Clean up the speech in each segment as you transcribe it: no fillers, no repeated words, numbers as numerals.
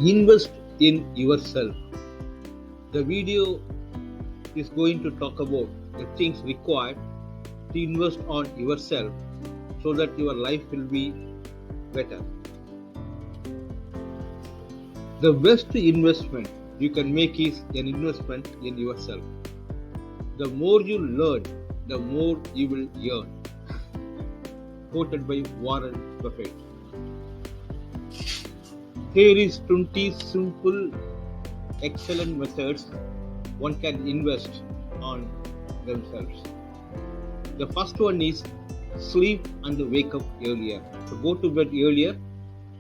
Invest in yourself. The video is going to talk about the things required to invest on yourself so that your life will be better. The best investment you can make is an investment in yourself. The more you learn, the more you will earn. Quoted by Warren Buffett. Here is 20 simple, excellent methods one can invest on themselves. The first one is sleep and wake up earlier. So go to bed earlier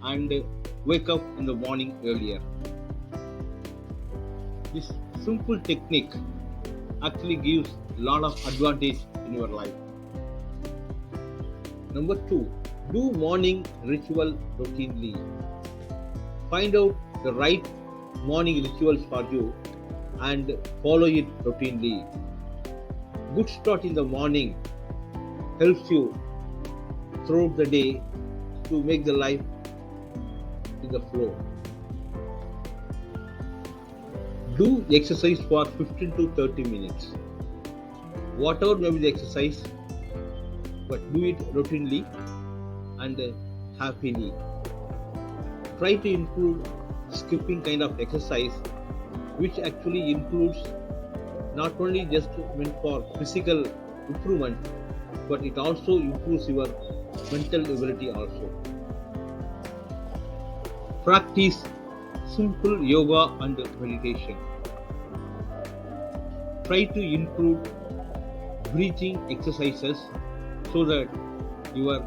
and wake up in the morning earlier. This simple technique actually gives a lot of advantage in your life. Number 2, do morning ritual routinely. Find out the right morning rituals for you and follow it routinely. Good start in the morning helps you throughout the day to make the life in the flow. Do exercise for 15 to 30 minutes. Whatever may be the exercise, but do it routinely and happily. Try to include skipping kind of exercise, which actually includes not only just meant for physical improvement, but it also improves your mental ability also. Practice simple yoga and meditation. Try to include breathing exercises so that your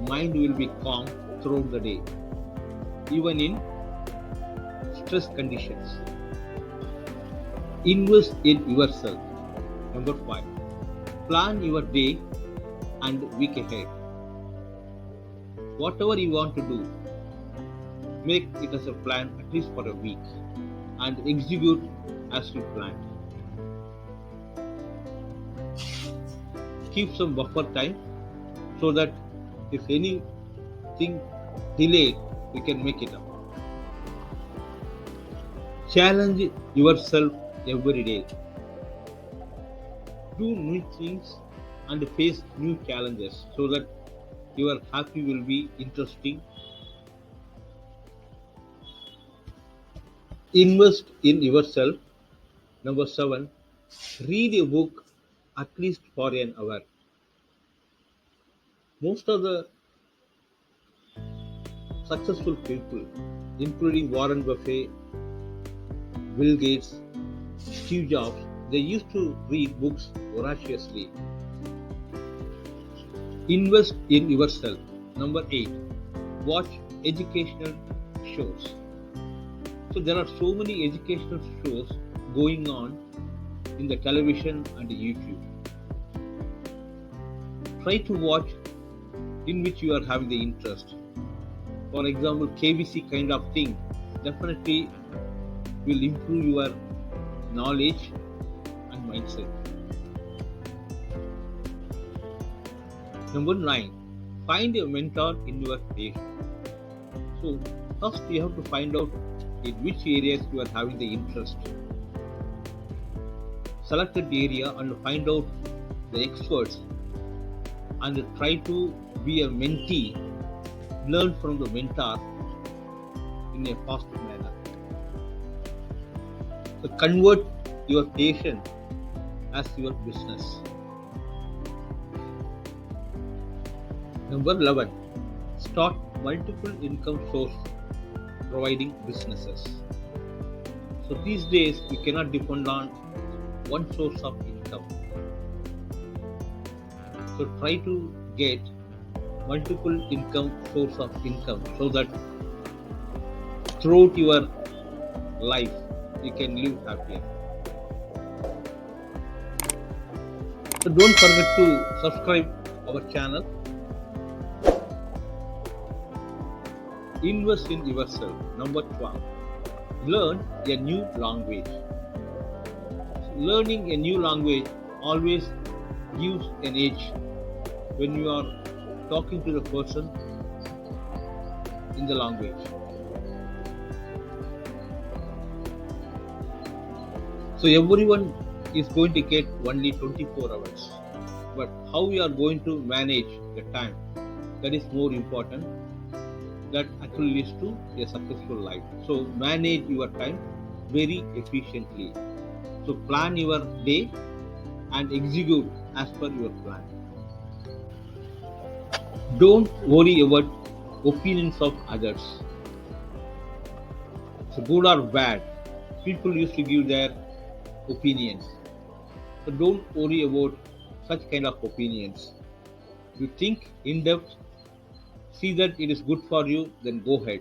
mind will be calm throughout the day, even in stress conditions. Invest in yourself. Number 5. Plan your day and week ahead. Whatever you want to do, make it as a plan at least for a week and execute as you planned. Keep some buffer time so that if anything delayed, you can make it up. Challenge yourself every day. Do new things and face new challenges so that your happy will be interesting. Invest in yourself. Number 7. Read a book at least for an hour. Most of the successful people, including Warren Buffett, Bill Gates, Steve Jobs, they used to read books voraciously. Invest in yourself. Number 8. Watch educational shows. So there are so many educational shows going on in the television and YouTube. Try to watch in which you are having the interest. For example, KBC kind of thing definitely will improve your knowledge and mindset. Number 9. Find a mentor in your area. So first you have to find out in which areas you are having the interest. Select that area and find out the experts and try to be a mentee. Learn from the mentor in a fast manner. So convert your passion as your business. Number 11. Start multiple income source providing businesses. So these days we cannot depend on one source of income. So try to get multiple source of income so that throughout your life you can live happier. So don't forget to subscribe our channel. Invest in yourself. Number 12. Learn a new language. Learning a new language always gives an edge when you are talking to the person in the language. So everyone is going to get only 24 hours. But how we are going to manage the time, that is more important. That actually leads to a successful life. So manage your time very efficiently. So plan your day and execute as per your plan. Don't worry about opinions of others. So good or bad, people used to give their opinions. So don't worry about such kind of opinions. You think in depth, see that it is good for you, then go ahead.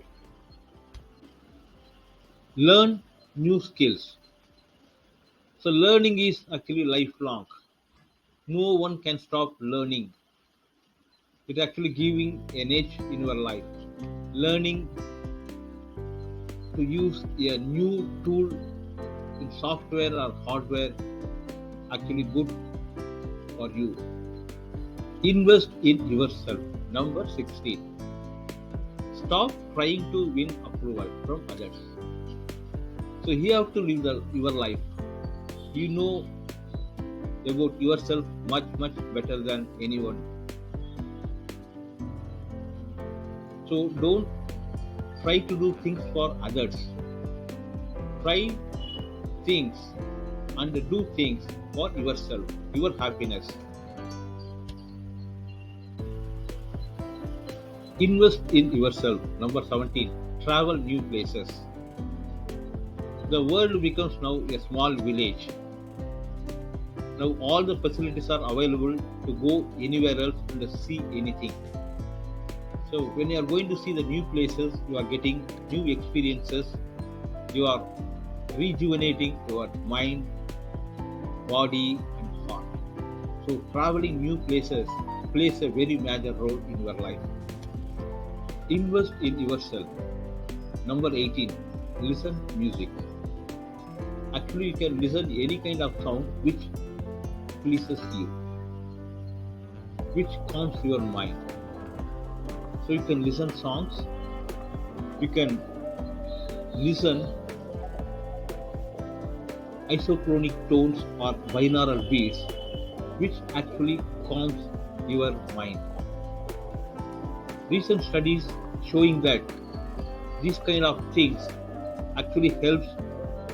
Learn new skills. So learning is actually lifelong. No one can stop learning. It's actually giving an edge in your life. Learning to use a new tool in software or hardware actually good for you. Invest in yourself. Number 16. Stop trying to win approval from others. So you have to live your life. You know about yourself much better than anyone. So don't try to do things for others. Try things and do things for yourself, your happiness. Invest in yourself. Number 17. Travel new places. The world becomes now a small village. Now all the facilities are available to go anywhere else and see anything. So when you are going to see the new places, you are getting new experiences. You are rejuvenating your mind, body and heart. So traveling new places plays a very major role in your life. Invest in yourself. Number 18. Listen music. Actually, you can listen any kind of sound which pleases you, which calms your mind. So you can listen songs, you can listen isochronic tones or binaural beats, which actually calms your mind. Recent studies showing that these kind of things actually helps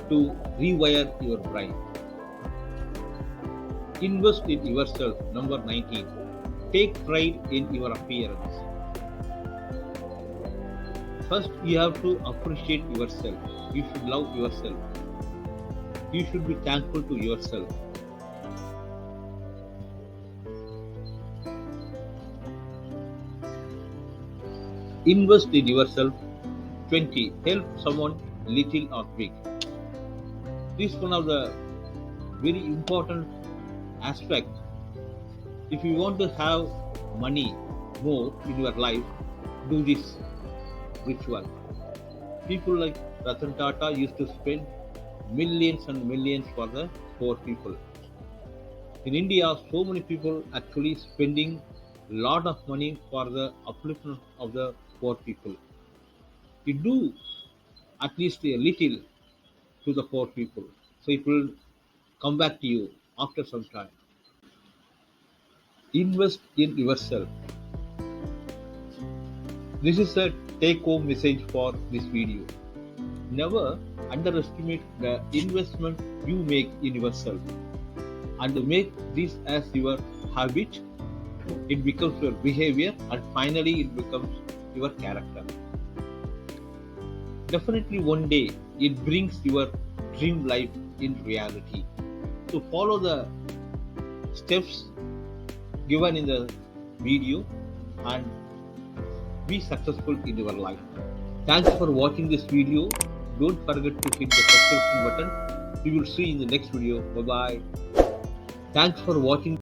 to rewire your brain. Invest in yourself. Number 19. Take pride in your appearance. First, you have to appreciate yourself. You should love yourself. You should be thankful to yourself. Invest in yourself. 20. Help someone little or big. This is one of the very important aspect. If you want to have money more in your life, do this ritual. People like Ratan Tata used to spend millions and millions for the poor people. In India, so many people actually spending a lot of money for the upliftment of the poor people. You do at least a little to the poor people, so it will come back to you after some time. Invest in yourself. This is a take-home message for this video. Never underestimate the investment you make in yourself, and make this as your habit. It becomes your behavior, and finally it becomes your character. Definitely one day it brings your dream life in reality. So follow the steps given in the video and be successful in your life. Thanks for watching this video. Don't forget to hit the subscription button. We will see you in the next video. Bye bye. Thanks for watching.